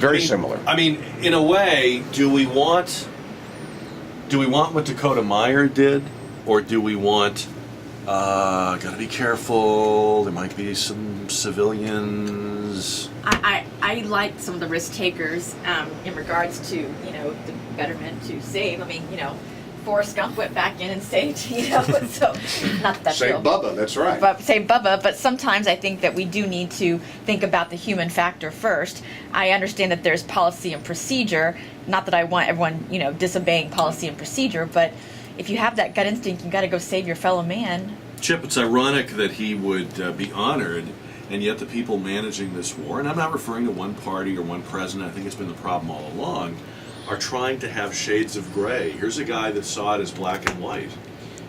Very similar. I mean, in a way, do we want what Dakota Meyer did, or do we want? Gotta be careful. There might be some civilians. I like some of the risk takers in regards to the betterment to save. I mean, Forrest Gump went back in and saved, so not that Save Bubba, that's right. Save Bubba, but sometimes I think that we do need to think about the human factor first. I understand that there's policy and procedure, not that I want everyone, disobeying policy and procedure, but if you have that gut instinct, you got to go save your fellow man. Chip, it's ironic that he would be honored, and yet the people managing this war, and I'm not referring to one party or one president, I think it's been the problem all along, are trying to have shades of gray. Here's a guy that saw it as black and white.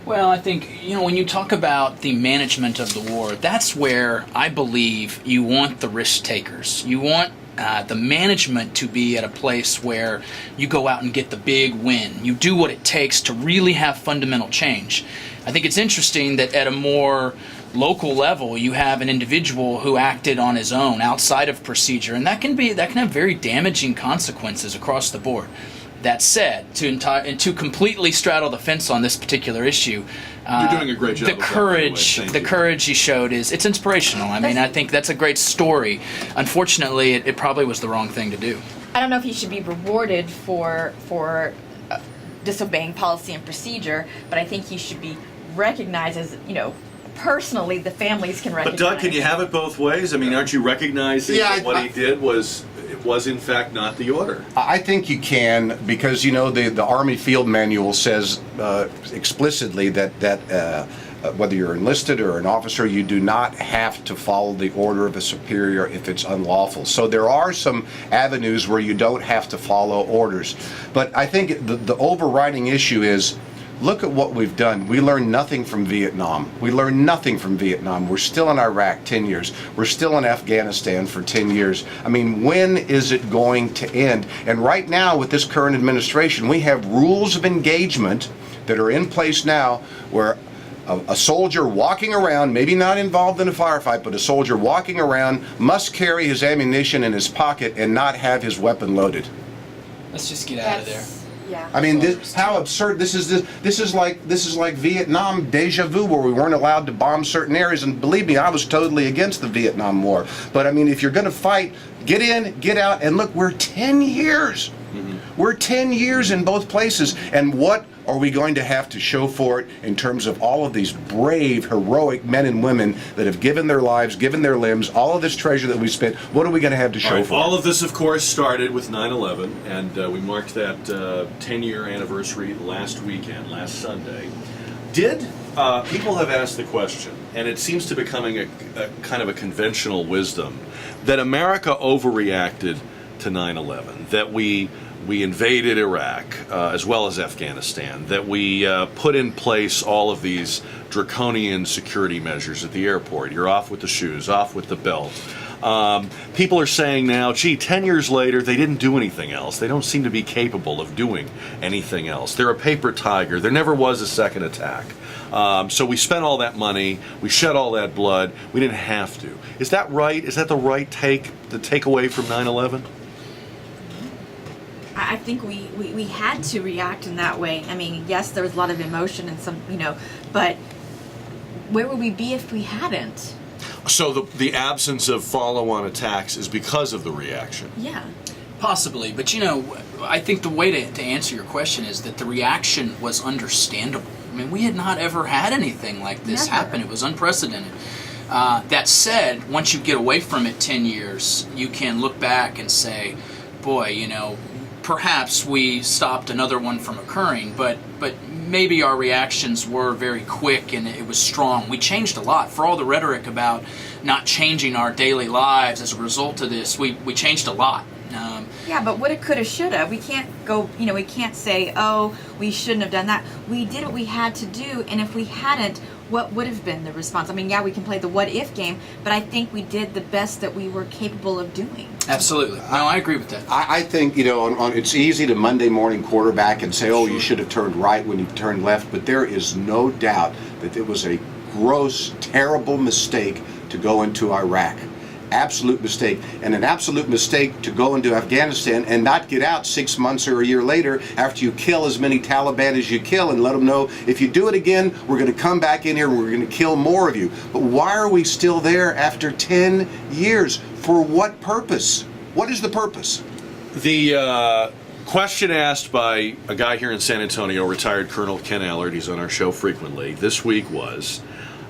Well, I think, when you talk about the management of the war, that's where I believe you want the risk takers. You want the management to be at a place where you go out and get the big win. You do what it takes to really have fundamental change. I think it's interesting that at a more local level, you have an individual who acted on his own outside of procedure, and that can have very damaging consequences across the board. That said, to completely straddle the fence on this particular issue, you're doing a great job. The courage he showed it's inspirational. I mean, I think that's a great story. Unfortunately, it probably was the wrong thing to do. I don't know if he should be rewarded for disobeying policy and procedure, but I think he should be recognized as personally, the families can recognize. But Doug, can you have it both ways? I mean, aren't you recognizing that what he did was in fact not the order? I think you can, because the Army Field Manual says explicitly that whether you're enlisted or an officer, you do not have to follow the order of a superior if it's unlawful. So there are some avenues where you don't have to follow orders. But I think the overriding issue is, look at what we've done. We learned nothing from Vietnam. We're still in Iraq 10 years. We're still in Afghanistan for 10 years. I mean, when is it going to end? And right now, with this current administration, we have rules of engagement that are in place now where a soldier walking around, maybe not involved in a firefight, but a soldier walking around must carry his ammunition in his pocket and not have his weapon loaded. Let's just get out of there. Yeah. I mean, how absurd this is! This is like Vietnam deja vu, where we weren't allowed to bomb certain areas. And believe me, I was totally against the Vietnam War. But I mean, if you're going to fight, get in, get out, and look, we're 10 years. Mm-hmm. We're 10 years in both places, and what are we going to have to show for it in terms of all of these brave, heroic men and women that have given their lives, given their limbs, all of this treasure that we spent? What are we going to have to show for it? All of this, of course, started with 9/11, and we marked that 10-year anniversary last Sunday. Did people have asked the question, and it seems to be becoming a kind of a conventional wisdom, that America overreacted to 9/11, that we invaded Iraq as well as Afghanistan, that we put in place all of these draconian security measures at the airport. You're off with the shoes, off with the belt. People are saying now, gee, 10 years later, they didn't do anything else. They don't seem to be capable of doing anything else. They're a paper tiger. There never was a second attack. So we spent all that money, we shed all that blood, we didn't have to. Is that right? Is that the right takeaway from 9/11? I think we had to react in that way. I mean, yes, there was a lot of emotion and some, but where would we be if we hadn't? So the absence of follow-on attacks is because of the reaction? Yeah. Possibly, but I think the way to answer your question is that the reaction was understandable. I mean, we had not ever had anything like this happen. It was unprecedented. That said, once you get away from it 10 years, you can look back and say, boy, perhaps we stopped another one from occurring, but maybe our reactions were very quick and it was strong. We changed a lot. For all the rhetoric about not changing our daily lives as a result of this, we changed a lot. Yeah, but woulda, coulda, shoulda. We can't go, we can't say, oh, we shouldn't have done that. We did what we had to do, and if we hadn't, what would have been the response? I mean, yeah, we can play the what-if game, but I think we did the best that we were capable of doing. Absolutely. No, I agree with that. I think, it's easy to Monday morning quarterback and say, oh, you should have turned right when you turned left, but there is no doubt that it was a gross, terrible mistake to go into Iraq. absolute mistake. And an absolute mistake to go into Afghanistan and not get out 6 months or a year later after you kill as many Taliban as you kill and let them know, if you do it again, we're going to come back in here and we're going to kill more of you. But why are we still there after 10 years? For what purpose? What is the purpose? The question asked by a guy here in San Antonio, retired Colonel Ken Allard, he's on our show frequently, this week was,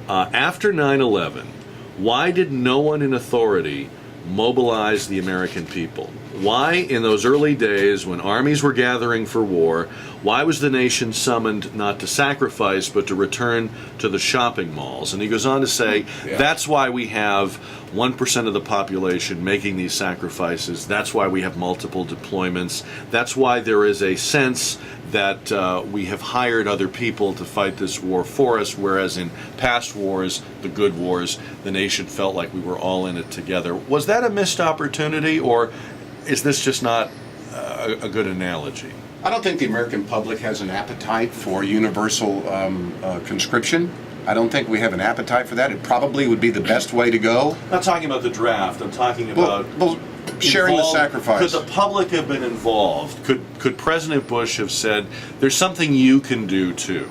after 9/11, why did no one in authority mobilize the American people? Why, in those early days when armies were gathering for war, why was the nation summoned not to sacrifice but to return to the shopping malls? And he goes on to say, that's why we have 1% of the population making these sacrifices. That's why we have multiple deployments. That's why there is a sense that we have hired other people to fight this war for us, whereas in past wars, the good wars, the nation felt like we were all in it together. Was that a missed opportunity, or is this just not a good analogy? I don't think the American public has an appetite for universal conscription. I don't think we have an appetite for that. It probably would be the best way to go. I'm not talking about the draft. I'm talking about sharing the sacrifice. Could the public have been involved? Could President Bush have said, there's something you can do too?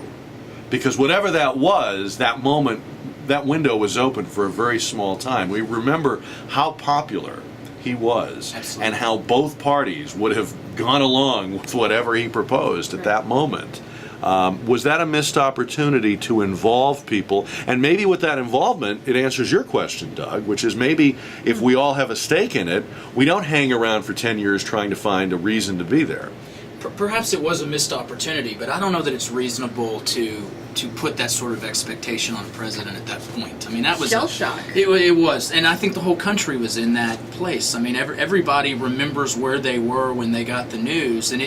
Because whatever that was, that moment, that window was open for a very small time. We remember how popular he was. Absolutely. And how both parties would have gone along with whatever he proposed at that moment. Was that a missed opportunity to involve people? And maybe with that involvement, it answers your question, Doug, which is maybe if we all have a stake in it, we don't hang around for 10 years trying to find a reason to be there. Perhaps it was a missed opportunity, but I don't know that it's reasonable to put that sort of expectation on the president at that point. I mean, that was shell shock. It was, and I think the whole country was in that place. I mean, everybody remembers where they were when they got the news, and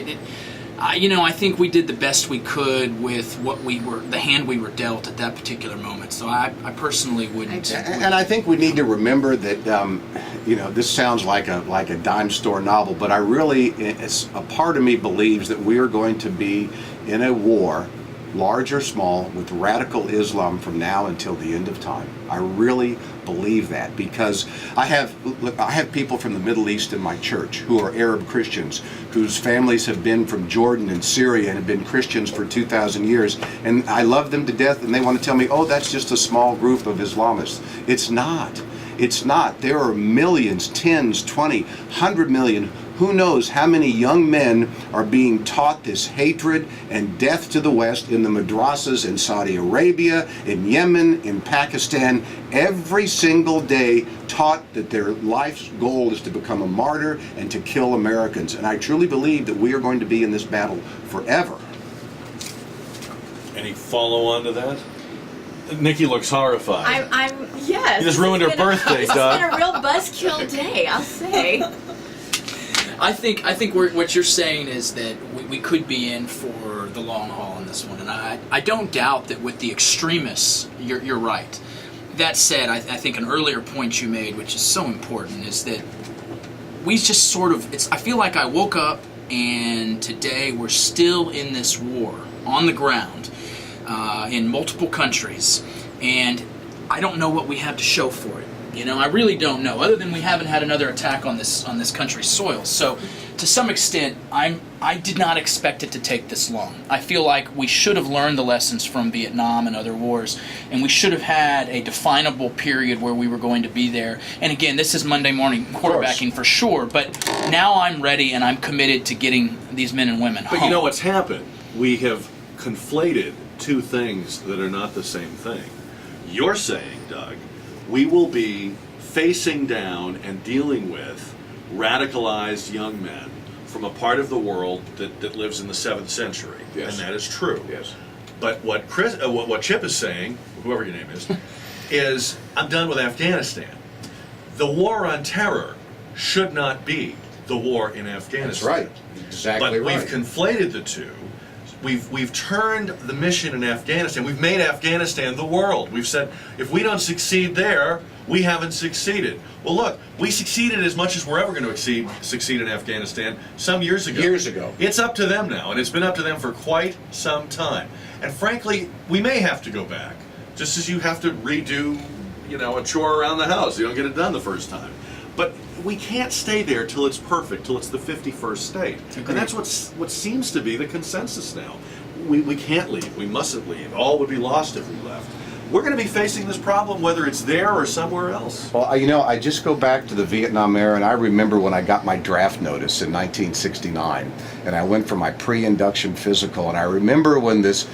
I think we did the best we could with what the hand we were dealt at that particular moment. So I personally wouldn't. And I think we need to remember that, this sounds like a dime store novel, but I really, a part of me believes that we are going to be in a war, large or small, with radical Islam from now until the end of time. I really believe that, because I have people from the Middle East in my church who are Arab Christians, whose families have been from Jordan and Syria and have been Christians for 2,000 years, and I love them to death, and they want to tell me, oh, that's just a small group of Islamists. It's not. It's not. There are millions, 10s, 20, 100 million. Who knows how many young men are being taught this hatred and death to the West in the madrasas in Saudi Arabia, in Yemen, in Pakistan, every single day, taught that their life's goal is to become a martyr and to kill Americans. And I truly believe that we are going to be in this battle forever. Any follow-on to that? Nikki looks horrified. Yes. You just ruined her birthday, Doug. It's been a real buzzkill day, I'll say. I think what you're saying is that we could be in for the long haul on this one, and I don't doubt that with the extremists, you're right. That said, I think an earlier point you made, which is so important, is that we just sort of, I feel like I woke up and today we're still in this war on the ground in multiple countries, and I don't know what we have to show for it. I really don't know, other than we haven't had another attack on this country's soil. So, to some extent, I did not expect it to take this long. I feel like we should have learned the lessons from Vietnam and other wars, and we should have had a definable period where we were going to be there. And again, this is Monday morning quarterbacking for sure, but now I'm ready and I'm committed to getting these men and women home. But you know what's happened? We have conflated two things that are not the same thing. You're saying, Doug, we will be facing down and dealing with radicalized young men from a part of the world that lives in the 7th century. Yes. And that is true. Yes. But what Chip is saying, whoever your name is I'm done with Afghanistan. The war on terror should not be the war in Afghanistan. That's right. Exactly but right. We've conflated the two. We've turned the mission in Afghanistan. We've made Afghanistan the world. We've said, if we don't succeed there, we haven't succeeded. Well, look, we succeeded as much as we're ever going to succeed in Afghanistan some years ago. Years ago. It's up to them now, and it's been up to them for quite some time. And frankly, we may have to go back, just as you have to redo a chore around the house. You don't get it done the first time. But we can't stay there till it's perfect, till it's the 51st state. Agreed. And that's what seems to be the consensus now. We can't leave. We mustn't leave. All would be lost if we left. We're going to be facing this problem whether it's there or somewhere else. Well, I just go back to the Vietnam era, and I remember when I got my draft notice in 1969, and I went for my pre-induction physical, and I remember when this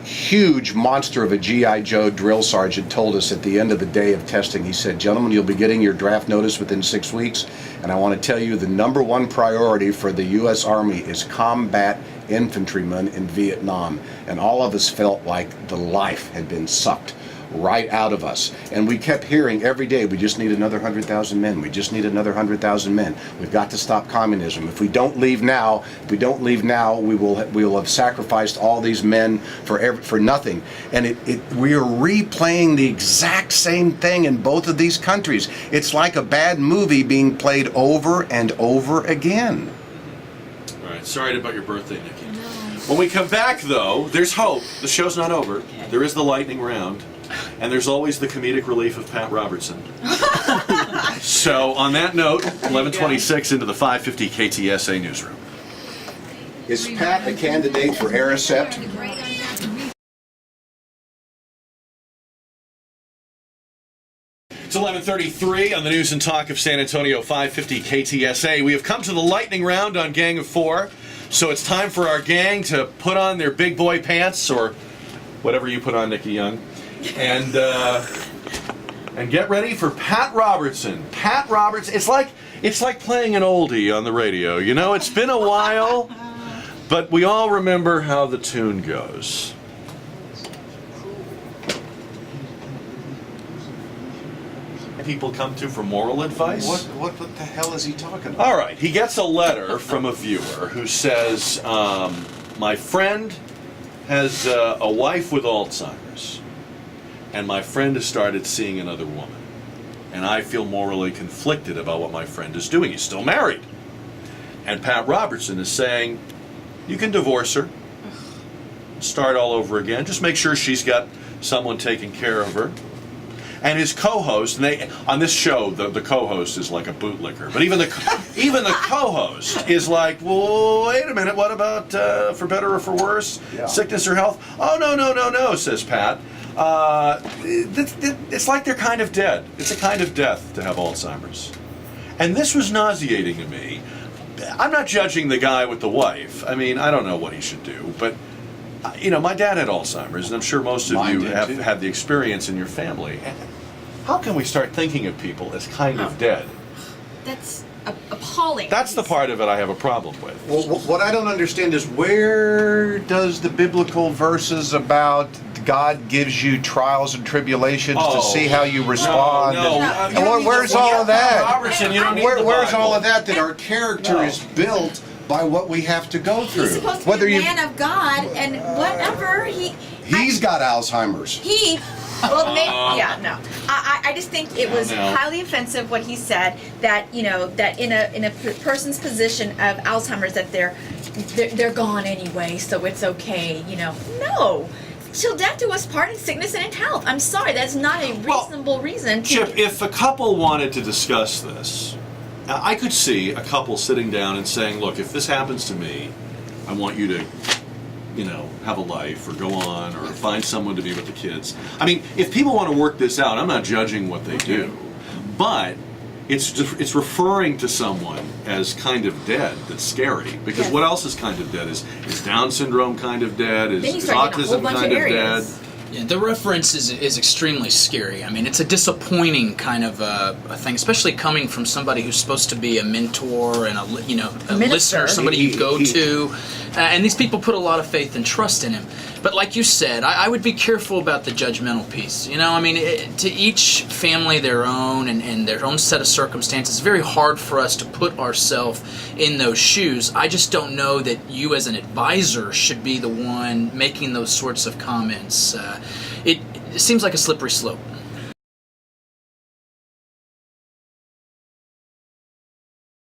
huge monster of a G.I. Joe drill sergeant told us at the end of the day of testing, he said, "Gentlemen, you'll be getting your draft notice within 6 weeks, and I want to tell you the number one priority for the U.S. Army is combat infantrymen in Vietnam." And all of us felt like the life had been sucked right out of us. And we kept hearing every day, we just need another 100,000 men. We just need another 100,000 men. We've got to stop communism. If we don't leave now, we will have sacrificed all these men for nothing. And we are replaying the exact same thing in both of these countries. It's like a bad movie being played over and over again. All right, sorry about your birthday, Nikki. When we come back, though, there's hope. The show's not over. There is the lightning round. And there's always the comedic relief of Pat Robertson. So, on that note, 11:26 into the 550 KTSA newsroom. Is Pat a candidate for Sept? It's 11:33 on the News and Talk of San Antonio 550 KTSA. We have come to the lightning round on Gang of Four. So it's time for our gang to put on their big boy pants, or whatever you put on, Nikki Young, and get ready for Pat Robertson. Pat Robertson. It's like playing an oldie on the radio. It's been a while, but we all remember how the tune goes. People come to for moral advice? What the hell is he talking about? All right, he gets a letter from a viewer who says, my friend has a wife with Alzheimer's, and my friend has started seeing another woman, and I feel morally conflicted about what my friend is doing. He's still married. And Pat Robertson is saying, you can divorce her, start all over again, just make sure she's got someone taking care of her. And his co-host, on this show, the co-host is like a bootlicker. But even the co-host is like, well, wait a minute, what about for better or for worse, sickness or health? Oh, no, says Pat. It's like they're kind of dead. It's a kind of death to have Alzheimer's. And this was nauseating to me. I'm not judging the guy with the wife. I mean, I don't know what he should do, but my dad had Alzheimer's, and I'm sure most of you have had the experience in your family. How can we start thinking of people as kind of dead? That's appalling. That's the part of it I have a problem with. Well, what I don't understand is, where does the biblical verses about God gives you trials and tribulations to see how you respond? Where's all of that? Robertson, you don't need Where's all of that our character is built by what we have be through? He's supposed to be a man of God, and whatever he's got Alzheimer's. I just think it was highly offensive what he said, that that in a person's position of Alzheimer's, that they're gone anyway, so it's okay. No. Till death do us part, in sickness and in health. I'm sorry, that's not a reasonable reason. Chip, if a couple wanted to discuss this, I could see a couple sitting down and saying, look, if this happens to me, I want you to, have a life, or go on, or find someone to be with the kids. I mean, if people want to work this out, I'm not judging what they do, but it's referring to someone as kind of dead that's scary, because what else is kind of dead? Is Down syndrome kind of dead? Is autism kind of dead? Yeah, the reference is extremely scary. I mean, it's a disappointing kind of a thing, especially coming from somebody who's supposed to be a mentor and a listener, somebody you go to. And these people put a lot of faith and trust in him. But like you said, I would be careful about the judgmental piece. I mean, to each family their own and their own set of circumstances. It's very hard for us to put ourselves in those shoes. I just don't know that you as an advisor should be the one making those sorts of comments. It seems like a slippery slope.